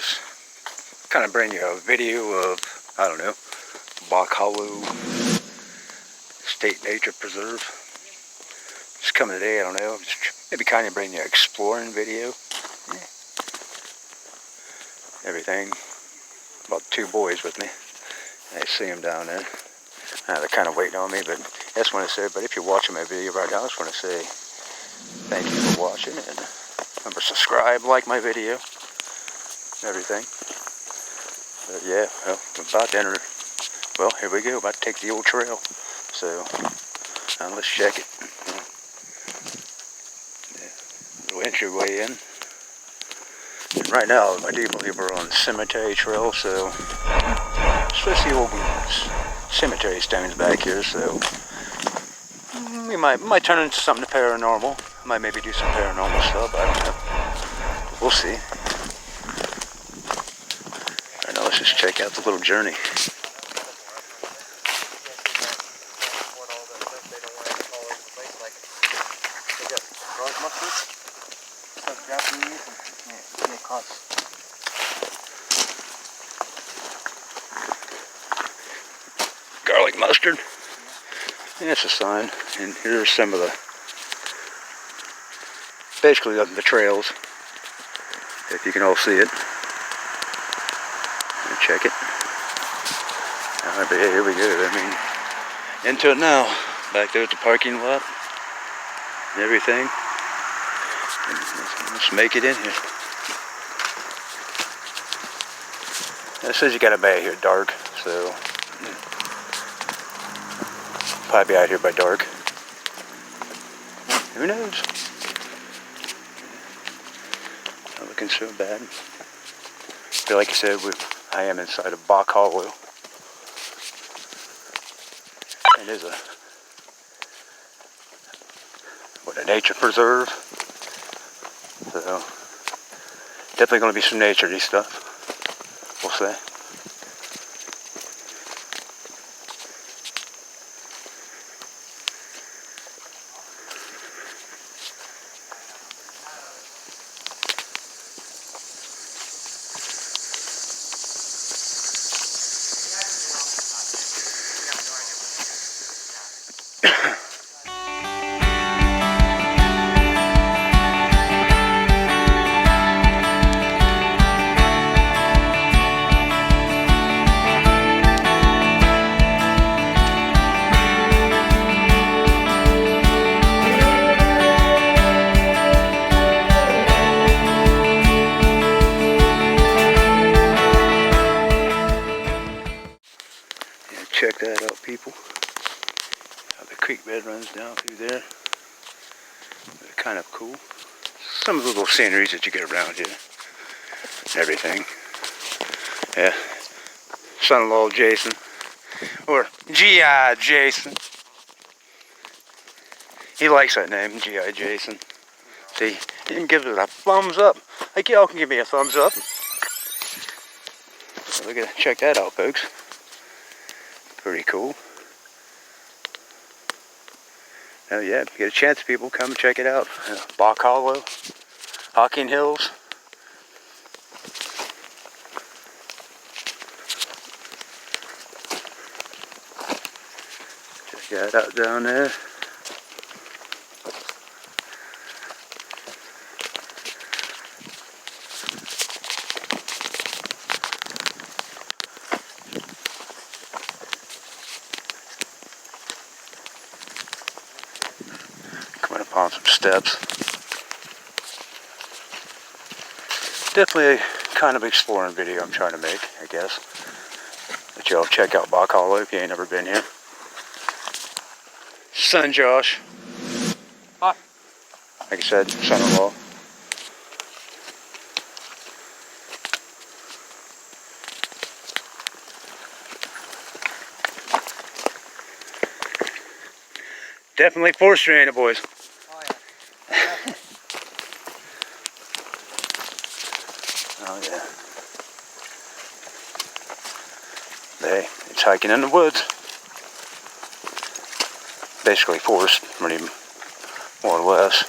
just kind of bring you a video of, I don't know, BOCH Hollow State Nature Preserve. Just coming today, I don't know, just maybe kind of bring you an exploring video. Everything. About 2 boys with me. I see them down there. They're kind of waiting on me, but I just want to say, but if you're watching my video right now, I just want to say thank you for watching, and remember, subscribe, like my video, everything. But yeah, well, I'm about to enter. Well, here we go, about to take the old trail. So, let's check it. Yeah, little entryway in. And right now, I do believe we're on the cemetery trail, so especially old cemetery stones back here, so we might turn into something paranormal. Might maybe do some paranormal stuff, I don't know. We'll see. Alright, now let's just check out the little journey. Garlic mustard. Yeah, that's a sign. And here's some of the, basically the trails, if you can all see it. Check it. Alright, but yeah, here we go. I mean, into it now. Back there at the parking lot and everything. Let's make it in here. It says you gotta be out here dark, so probably be out here by dark. Who knows? Not looking so bad. But like I said, I am inside of BOCH Hollow. It is a nature preserve. So definitely going to be some nature-y stuff. We'll see. Check that out, people. How the creek bed runs down through there. They're kind of cool. Some of the little sceneries that you get around here. And everything. Yeah. Son-in-law Jason. Or G.I. Jason. He likes that name, G.I. Jason. See, he even gives it a thumbs up. Like y'all can give me a thumbs up. So look at, check that out, folks. Pretty cool. Oh yeah, if you get a chance, people, come and check it out. BOCH Hollow, Hocking Hills. Check that out down there. On some steps. Definitely a kind of exploring video I'm trying to make, I guess. But y'all check out BOCH Hollow if you ain't never been here. Son Josh. Hi. Like I said, son-in-law. Definitely 4-string, ain't it, boys? Oh yeah. Hey, it's hiking in the woods. Basically forest, pretty more or less.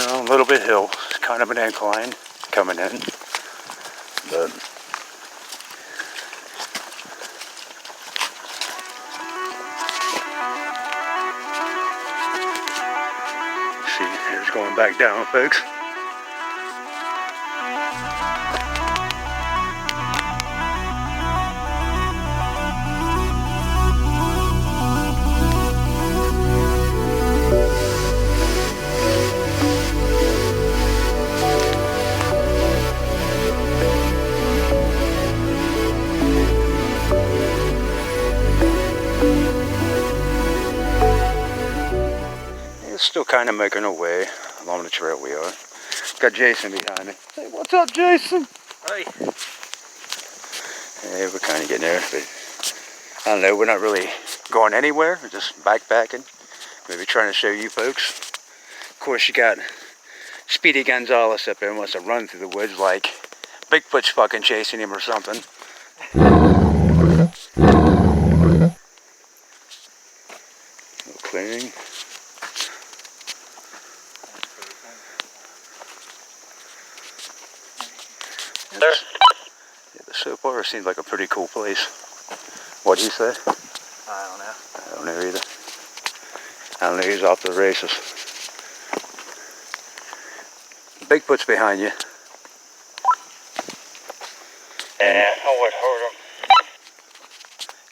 Well, a little bit hill. It's kind of an incline coming in. But see, here's going back down, folks. Still kind of making our way along the trail we are. Got Jason behind me. Hey, what's up, Jason? Hey. Hey, we're kind of getting there, but I don't know, we're not really going anywhere. We're just backpacking. Maybe trying to show you folks. Of course, you got Speedy Gonzalez up there and wants to run through the woods like Bigfoot's fucking chasing him or something. Little clearing. Yeah, but so far it seems like a pretty cool place. What'd he say? I don't know. I don't know either. I don't know, he's off to the races. Bigfoot's behind you. Yeah, I would hurt him.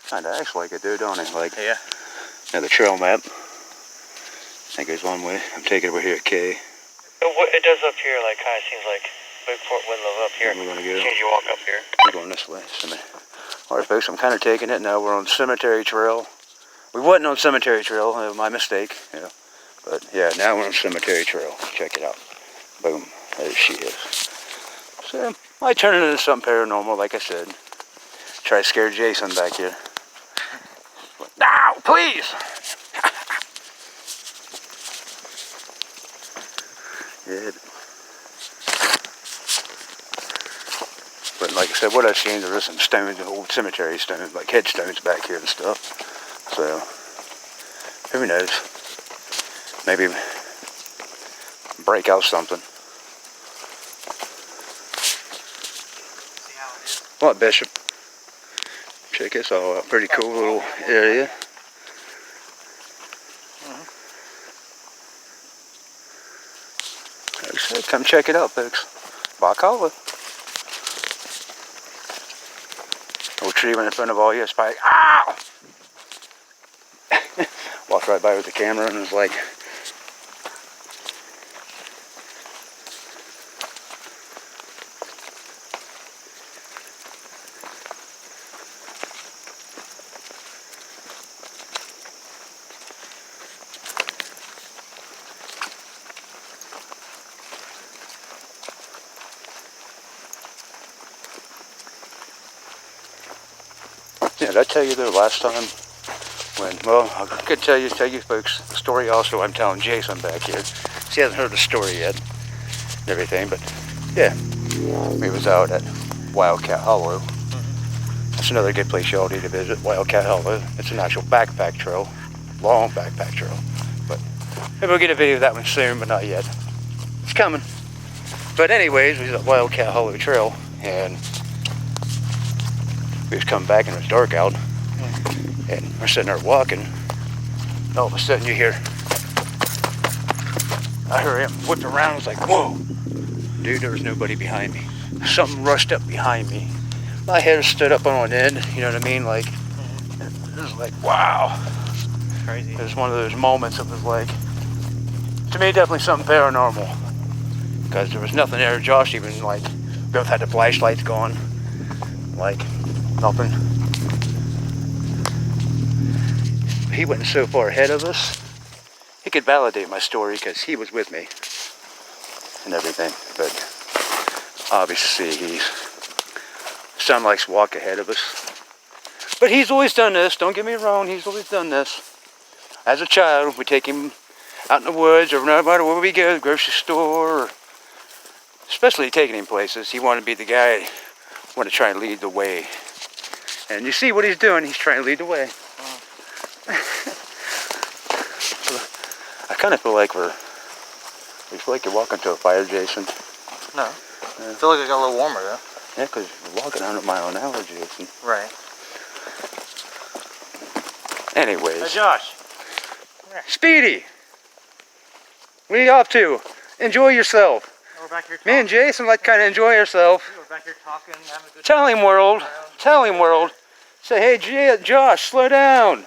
Kinda acts like it, dude, don't it? Like, yeah. Now the trail map. I think there's one way. I'm taking it over here at K. It does up here, like, kind of seems like Bigfoot would live up here. We're gonna go. As soon as you walk up here. We're going this way. Alright, folks, I'm kind of taking it now. We're on Cemetery Trail. We wasn't on Cemetery Trail, my mistake. Yeah. But yeah, now we're on Cemetery Trail. Check it out. Boom. There she is. So, might turn it into something paranormal, like I said. Try to scare Jason back here. No, please! Yeah. But like I said, what I've seen, there is some stones, old cemetery stones, like headstones back here and stuff. So, who knows? Maybe break out something. See how it is? What, Bishop? Check this all out. Pretty cool little area. Like I said, come check it out, folks. BOCH. Old tree went in front of all you. Spike. Ow! Walked right by with the camera and was like, yeah, did I tell you the last time when, well, I could tell you folks the story also I'm telling Jason back here. He hasn't heard the story yet and everything, but yeah, we was out at Wildcat Hollow. That's another good place y'all need to visit, Wildcat Hollow. It's an actual backpack trail, long backpack trail. But maybe we'll get a video of that one soon, but not yet. It's coming. But anyways, we was at Wildcat Hollow Trail, and we was coming back and it was dark out, and we're sitting there walking, and all of a sudden you hear, I heard him whip around. I was like, whoa, dude, there was nobody behind me. Something rushed up behind me. My hair stood up on end, you know what I mean? Like, it was like, wow. Crazy. It was one of those moments that was like, to me, definitely something paranormal. Because there was nothing there. Josh even, like, both had the flashlights going. Like, nothing. He went so far ahead of us, he could validate my story because he was with me and everything. But obviously, son likes to walk ahead of us. But he's always done this. Don't get me wrong. He's always done this. As a child, we take him out in the woods or no matter where we go, the grocery store, or especially taking him places. He wanted to be the guy, want to try and lead the way. And you see what he's doing. He's trying to lead the way. So I kind of feel like we're You feel like you're walking to a fire, Jason? No. I feel like it got a little warmer though. Yeah, because you're walking 100 mile an hour, Jason. Right. Anyways. Hey, Josh. Speedy! What are you up to? Enjoy yourself. We're back here talking. Me and Jason like to kind of enjoy ourselves. We're back here talking, having a good Tell him, world. Tell him, world. Say, hey, Josh, slow down.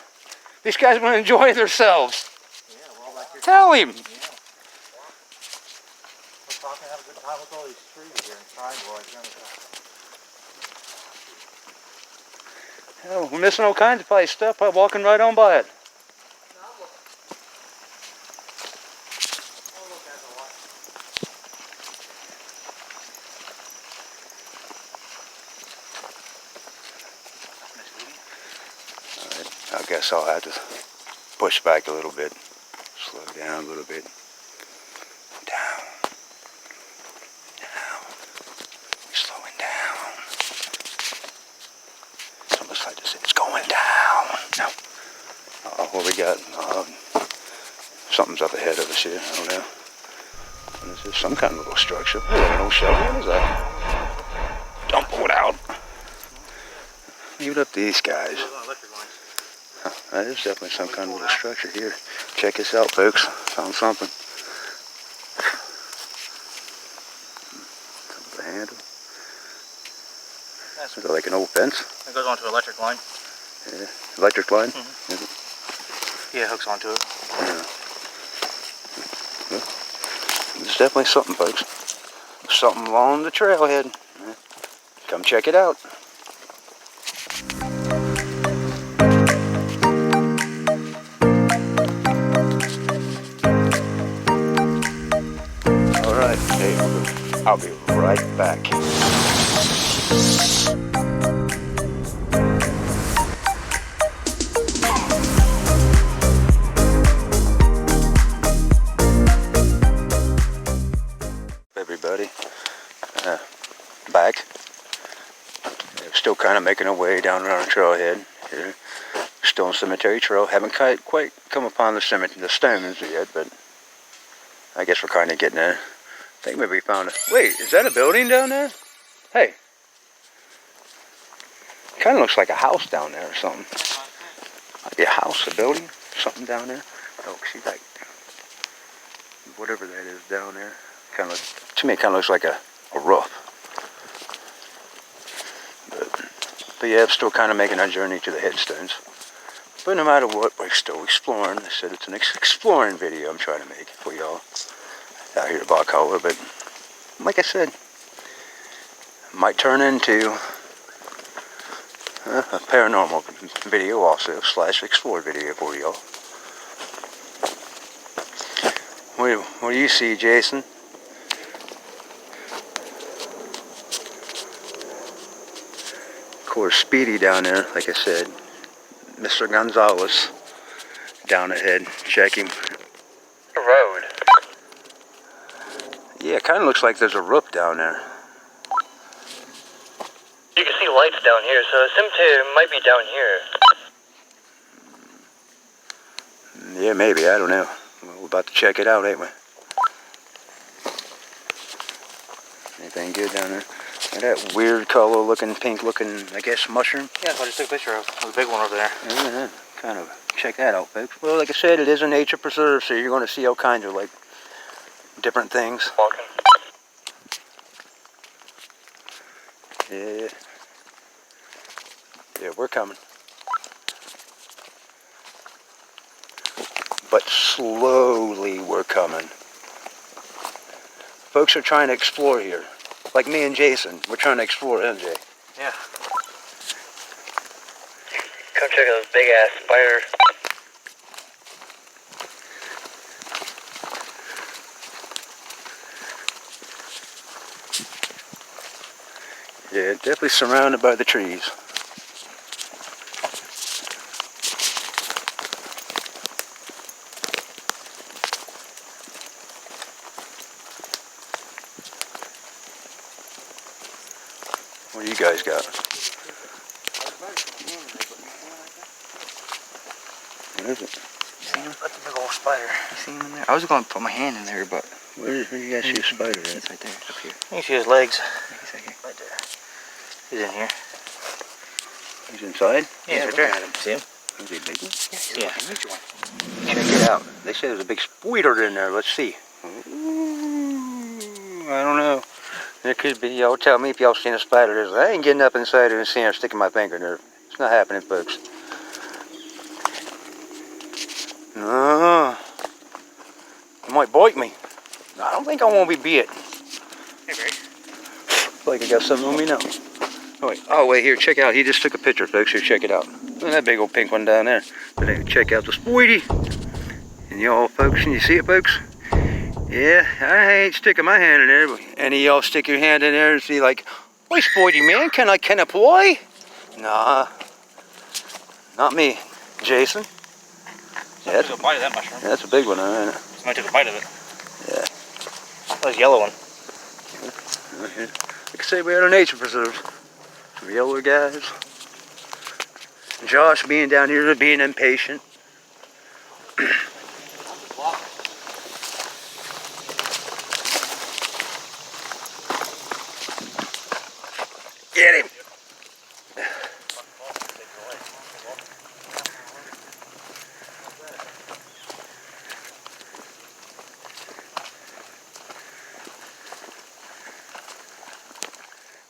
These guys want to enjoy themselves. Yeah, we're all back here. Tell him. Yeah. We're talking, having a good time with all these trees here in Triangle. Hell, we're missing all kinds of probably stuff by walking right on by it. I guess I'll have to push back a little bit, slow down a little bit. Down, down, slowing down. It's almost like this, it's going down. Now, what we got? Something's up ahead of us here, I don't know. What is this? Some kind of little structure. Oh, no shovel, what is that? Don't pull it out. Leave it up to these guys. That is definitely some kind of little structure here. Check this out, folks. Found something. The handle. Is it like an old fence? It goes onto an electric line. Yeah. Electric line? Mm-hmm. Is it? Yeah, it hooks onto it. Yeah. Well, there's definitely something, folks. Something along the trailhead. Yeah. Come check it out. Alright, I'll be right back. Everybody, back. They're still kind of making our way down around the trailhead here. Still on Cemetery Trail. Haven't quite come upon the stones yet, but I guess we're kind of getting there. I think maybe we found a... Wait, is that a building down there? Hey. Kind of looks like a house down there or something. Might be a house, a building, something down there. Oh, see that? Whatever that is down there. Kind of, to me, it kind of looks like a roof. But yeah, I'm still kind of making our journey to the headstones. But no matter what, we're still exploring. I said it's an exploring video I'm trying to make for y'all out here at BOCH. But like I said, might turn into a paranormal video also, / explore video for y'all. What do you see, Jason? Of course, Speedy down there, like I said. Mr. Gonzalez down ahead, checking The road. Yeah, it kind of looks like there's a roof down there. You can see lights down here, so the cemetery might be down here. Yeah, maybe, I don't know. Well, we're about to check it out, ain't we? Anything good down there? And that weird color looking, pink looking, I guess, mushroom? Yeah, so I just took a picture of the big one over there. Yeah, kind of check that out, folks. Well, like I said, it is a nature preserve, so you're going to see all kinds of, like, different things. Walking. Yeah. Yeah, we're coming. But slowly we're coming. Folks are trying to explore here. Like me and Jason, we're trying to explore MJ. Yeah. Come check out this big ass spider. Yeah, definitely surrounded by the trees. What do you guys got? What is it? That's a big old spider. You see him in there? I was going to put my hand in there, but... Where do you guys see a spider at? He's right there, up here. You can see his legs. He's right here. Right there. He's in here. He's inside? Yeah, he's right there. See him? Is he a big one? Yeah. Check it out. They say there's a big spider in there. Let's see. Ooh, I don't know. There could be. Y'all tell me if y'all seen a spider. I ain't getting up inside it and seeing her sticking my finger in there. It's not happening, folks. No. It might bite me. I don't think I want to be bit. Hey, Ray. Like I got something on me now. Oh wait, here, check out. He just took a picture, folks. Here, check it out. Look at that big old pink one down there. But anyway, check out the Spoity. And y'all, folks, can you see it, folks? Yeah, I ain't sticking my hand in there. But any of y'all stick your hand in there and see, like, "Hey, Spoity, man, can I play?" Nah, not me, Jason. Yeah, Took a bite of that mushroom. that's a big one, isn't it? Somebody took a bite of it. Yeah. That was a yellow one. Okay. Like I say, we had a nature preserve. Some yellow guys. Josh being down here, being impatient. Get him!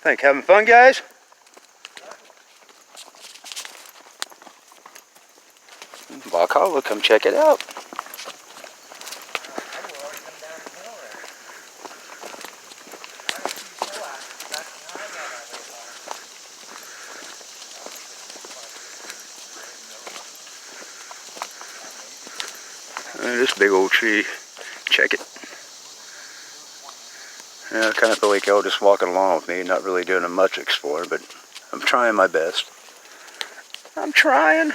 Think having fun, guys? BOCH, we'll come check it out. This big old tree, check it. Yeah, I kind of feel like y'all just walking along with me, not really doing much exploring, but I'm trying my best. I'm trying.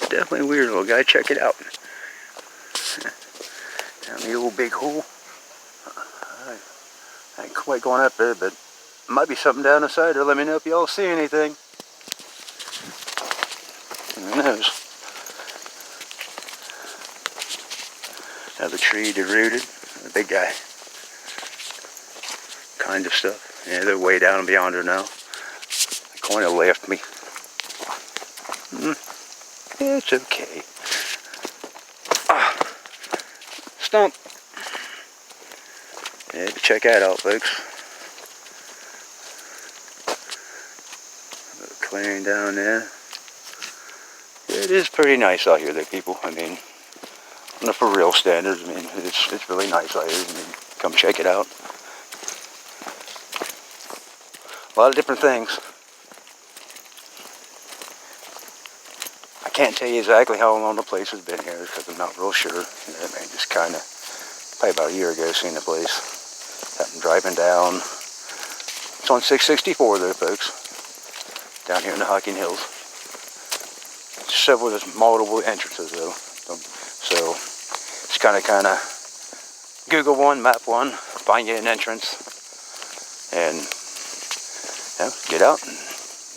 Definitely a weird little guy. Check it out. Down the old big hole. I ain't quite going up there, but might be something down the side there. Let me know if y'all see anything. Who knows? Another tree derooted. A big guy. Kind of stuff. Yeah, they're way down beyond her now. They kind of left me. It's okay. Stump. Yeah, check that out, folks. A little clearing down there. It is pretty nice out here, though, people. I mean, on the for real standards, I mean, it's really nice out here. I mean, come check it out. A lot of different things. I can't tell you exactly how long the place has been here because I'm not real sure. I mean, just kind of, probably about a year ago, seen the place. I'm driving down. It's on 664 though, folks. Down here in the Hocking Hills. There's multiple entrances though. So it's kind of Google one, map one, find you an entrance, and get out and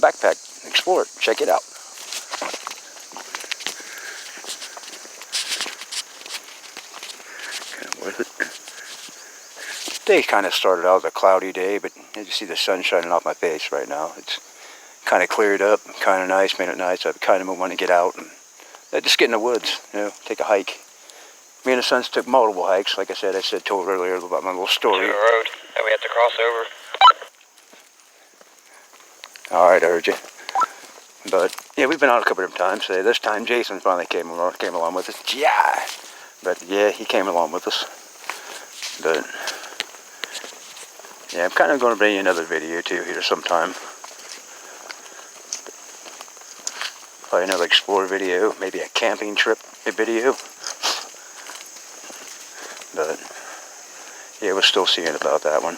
backpack, explore it, check it out. Kind of worth it. Day kind of started out as a cloudy day, but as you see the sun shining off my face right now. It's kind of cleared up, kind of nice, made it nice. I kind of want to get out and just get in the woods, take a hike. Me and the sons took multiple hikes. Like I told earlier about my little story. To a road that we have to cross over. Alright, I heard you. But, yeah, we've been out a couple of times. This time, Jason finally came along with us. Yeah! But, yeah, he came along with us. But, yeah, I'm kind of going to bring you another video, too, here sometime. Probably another explore video. Maybe a camping trip video. But, yeah, we're still seeing about that one.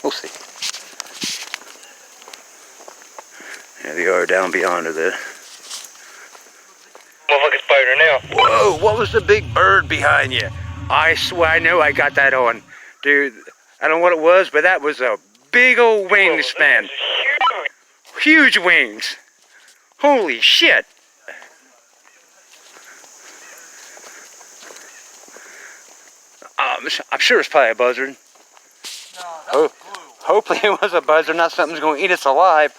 We'll see. Yeah, they are down beyond her there. Motherfucking spider now. Whoa, what was the big bird behind you? I swear, I know I got that on. Dude, I don't know what it was, but that was a big old wingspan. Huge wings. Holy shit. I'm sure it's probably a buzzard. No, that was blue. Hopefully it was a buzzard, not something's going to eat us alive.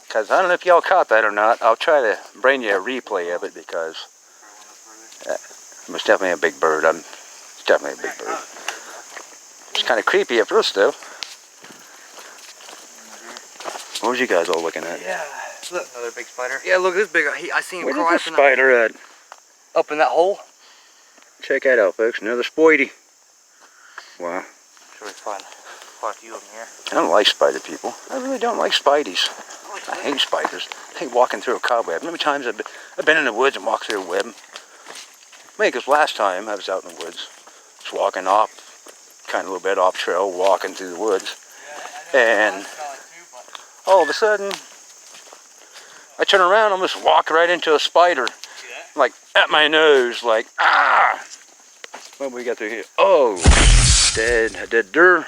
Because I don't know if y'all caught that or not. I'll try to bring you a replay of it because it was definitely a big bird. It's definitely a big bird. It's kind of creepy at first though. What was you guys all looking at? Yeah, look, another big spider. Yeah, look, this big. I seen him Where's crawl the spider at? up in that hole. Check that out, folks. Another spoity. Wow. Sure, we find quite a few of them here. I don't like spider people. I really don't like spideys. I hate spiders. I hate walking through a cobweb. How many times I've been in the woods and walked through a web? Maybe because last time I was out in the woods, just walking off, kind of a little bit off trail, walking through the woods, and all of a sudden, I turn around, almost walk right into a spider, like at my nose, like ah! What we got through here? Oh, a dead deer.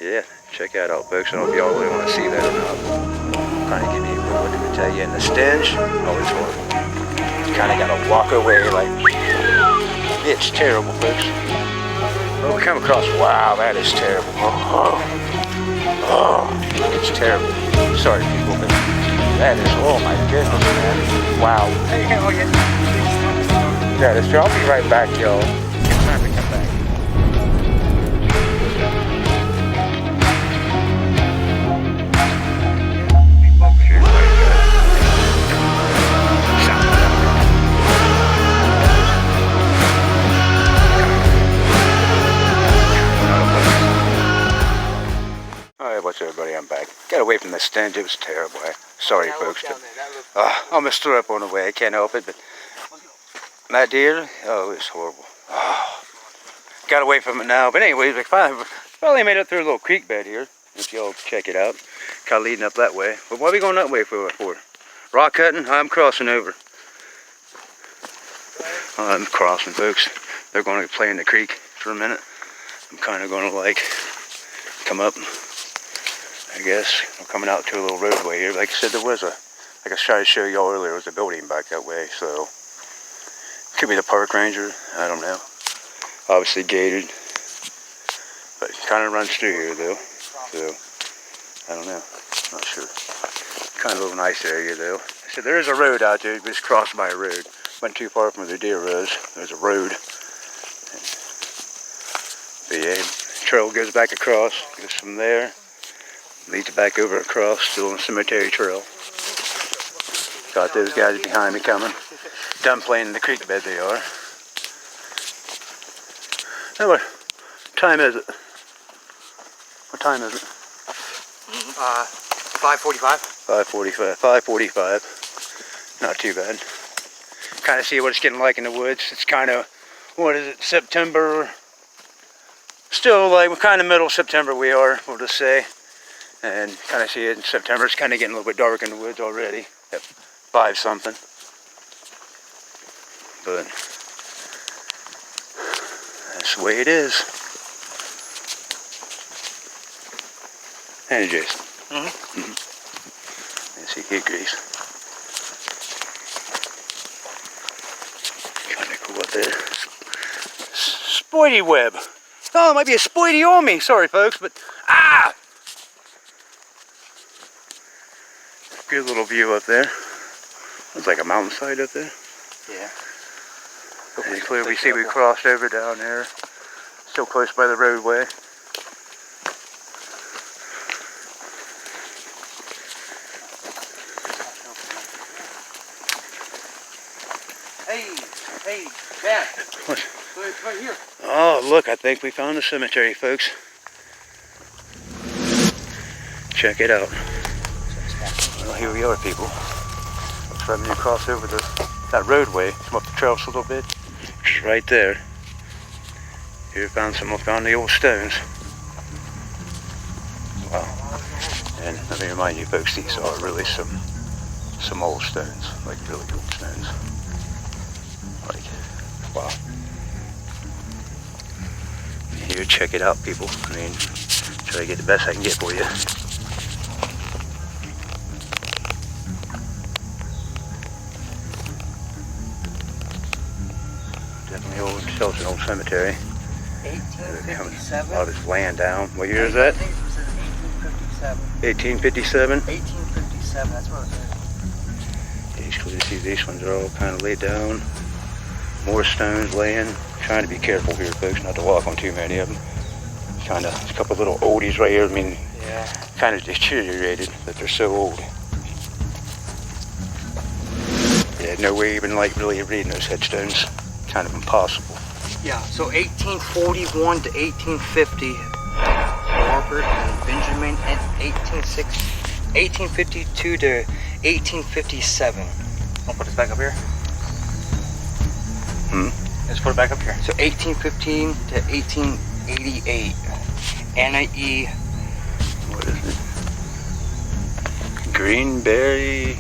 Yeah, check that out, folks. I don't know if y'all really want to see that or not. Kind of give you a good look to tell you, and the stench, oh, it's horrible. You kind of got to walk away, like it's terrible, folks. Oh, we come across, wow, that is terrible. Oh, it's terrible. Sorry, people, but that is, oh my goodness, man. Wow. Yeah, that's true. I'll be right back, y'all. It's time to come back. Alright, what's up, everybody? I'm back. Got away from the stench. It was terrible. Sorry, folks. I almost threw up on the way. I can't help it, but that deer, oh, it was horrible. Got away from it now. But anyways, we finally made it through a little creek bed here. If y'all check it out. Kind of leading up that way. But what are we going that way for? Rock cutting? I'm crossing over. I'm crossing, folks. They're going to play in the creek for a minute. I'm kind of going to like come up, I guess. I'm coming out to a little roadway here. Like I said, there was like I tried to show y'all earlier, there was a building back that way, so could be the park ranger, I don't know. Obviously gated, but it kind of runs through here though, so I don't know, not sure. Kind of a nice area though. So there is a road out there, we just crossed by a road. Wasn't too far from where the deer was. There's a road. But yeah, the trail goes back across, goes from there, leads back over across, still on the cemetery trail. Got those guys behind me coming. Done playing in the creek bed they are. Now what time is it? What time is it? 5:45. 5:45. 5:45. Not too bad. Kind of see what it's getting like in the woods. It's kind of, what is it, September? Still like, we're kind of middle of September we are, we'll just say. And kind of see it in September. It's kind of getting a little bit dark in the woods already. At 5 something. But that's the way it is. Hey, Jason. Let's see, he agrees. Kind of cool up there. Spoity web. Oh, it might be a spoity on me. Sorry, folks, but ah! Good little view up there. Looks like a mountainside up there. Yeah. And clearly we see we crossed over down there. Still close by the roadway. Hey, Dad. What? It's right here. Oh, look, I think we found the cemetery, folks. Check it out. Well, here we are, people. It's right when you cross over that roadway, come up the trail just a little bit. Just right there. Here we found the old stones. Wow. And let me remind you, folks, these are really some old stones, like really old stones. Like, wow. Here, check it out, people. I mean, Try to get the best I can get for you. Definitely old shelter, old cemetery. 1857. A lot of this land down. What year is that? I think it says 1857. 1857? 1857, that's what it says. Basically, you see these ones are all kind of laid down. More stones laying. Trying to be careful here, folks, not to walk on too many of them. Kind of, a couple little oldies right here. I mean, Yeah. kind of deteriorated, but they're so old. Yeah, no way even like really reading those headstones. Kind of impossible. Yeah, so 1841 to 1850, Robert and Benjamin, and 1852 to 1857. I'll put this back up here. Let's put it back up here. So 1815 to 1888. Anna E. What is it? Greenberry? Is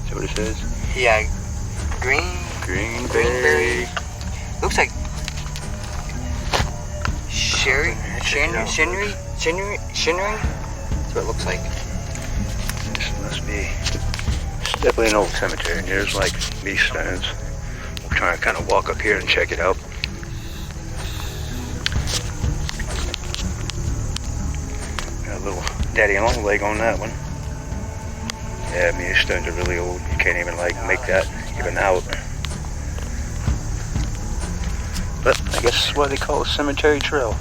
that what it says? Yeah, Greenberry. Looks like Sherry. That's what it looks like. This must be. It's definitely an old cemetery, and here's like these stones. We'll try to kind of walk up here and check it out. Got a little daddy long leg on that one. Yeah, I mean, these stones are really old. You can't even like make that even out. But I guess that's why they call it a cemetery trail.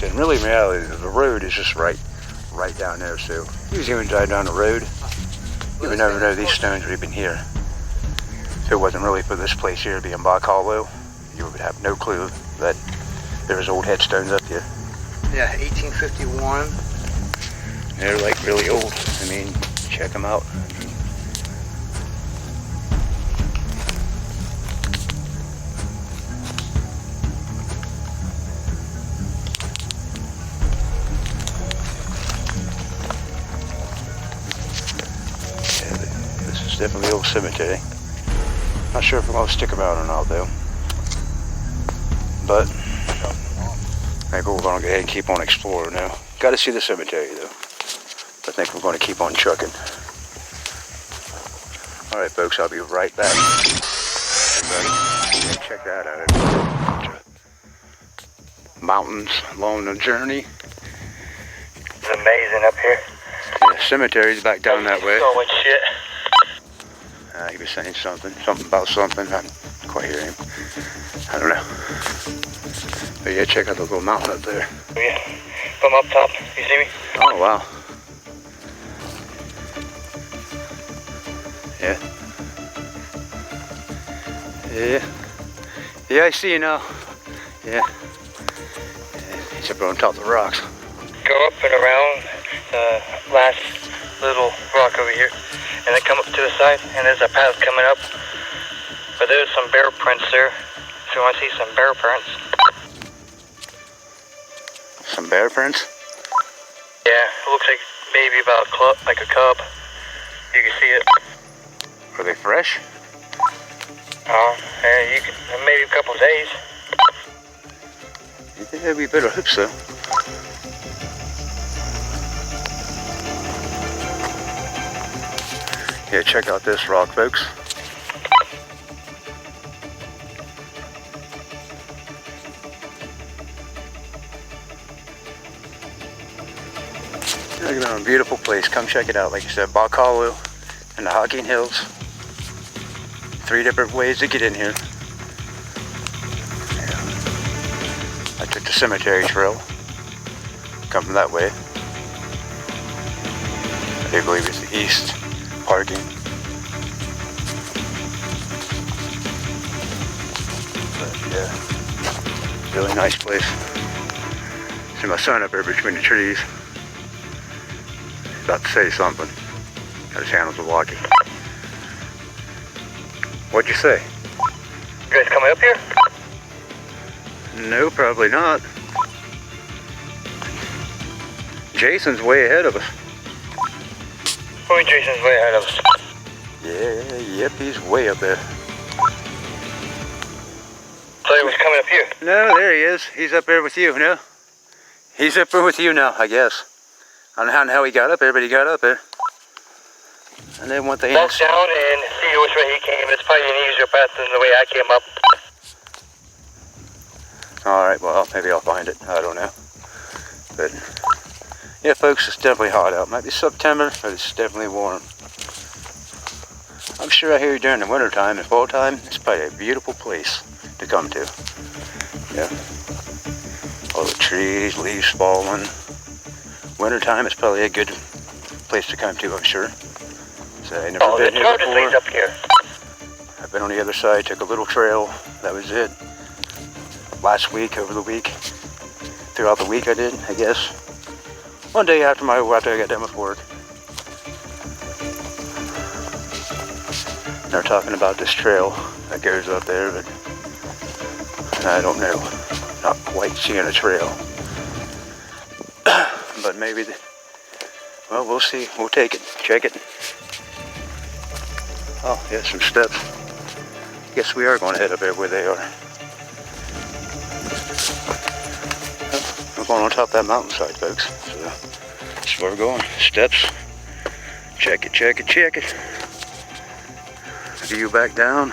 And really, in reality, the road is just right down there. So you just even drive down the road, you would never know these stones would have been here. If it wasn't really for this place here being BOCH Hollow, you would have no clue that there was old headstones up here. Yeah, 1851. They're like really old. I mean, check them out. Definitely old cemetery. Not sure if I'm going to stick around or not though. But I think we're going to go ahead and keep on exploring now. Got to see the cemetery though. I think we're going to keep on trucking. Alright folks, I'll be right back. Everybody, check that out. Mountains along the journey. It's amazing up here. Yeah, cemetery's back down that way. So much shit. He was saying something about something. I didn't quite hear him. I don't know. But yeah, check out the little mountain up there. Yeah, from up top. You see me? Oh, wow. Yeah. Yeah. Yeah, I see you now. Yeah. He's up on top of the rocks. Go up and around the last little rock over here. And then come up to the side, and there's a path coming up. But there's some bear prints there. If you want to see some bear prints. Some bear prints? Yeah, it looks like maybe about like a cub. You can see it. Are they fresh? Yeah, you can, maybe a couple days. Yeah, we better hope so. Yeah, check out this rock, folks. Look at that beautiful place. Come check it out. Like I said, BOCH Hollow and the Hocking Hills. 3 different ways to get in here. Yeah. I took the cemetery trail. Come from that way. I do believe it's the east parking. But yeah, really nice place. See my son up there between the trees. He's about to say something. Got his handles are walking. What'd you say? You guys coming up here? No, probably not. Jason's way ahead of us. Who is Jason's way ahead of us? Yeah, yep, he's way up there. So thought he was coming up here. No, there he is. He's up there with you, no? He's up there with you now, I guess. I don't know how he got up there, but he got up there. And then what they Walk down and see which way he came. It's probably an easier path than the way I came up. Alright, well, maybe I'll find it. I don't know. But, yeah, folks, it's definitely hot out. Might be September, but it's definitely warm. I'm sure out here during the winter time and fall time, it's probably a beautiful place to come to. Yeah. All the trees, leaves falling. Winter time is probably a good place to come to, I'm sure. So I never been here before. Leads up here. I've been on the other side, took a little trail. That was it. Last week, over the week. Throughout the week I did, I guess. One day after I got done with work. They're talking about this trail that goes up there, but I don't know. Not quite seeing a trail. But maybe, well, we'll see. We'll take it. Check it. Oh, yeah, some steps. Guess we are going to head up there where they are. We're going on top of that mountainside, folks. So that's where we're going. Steps. Check it, check it, check it. View back down.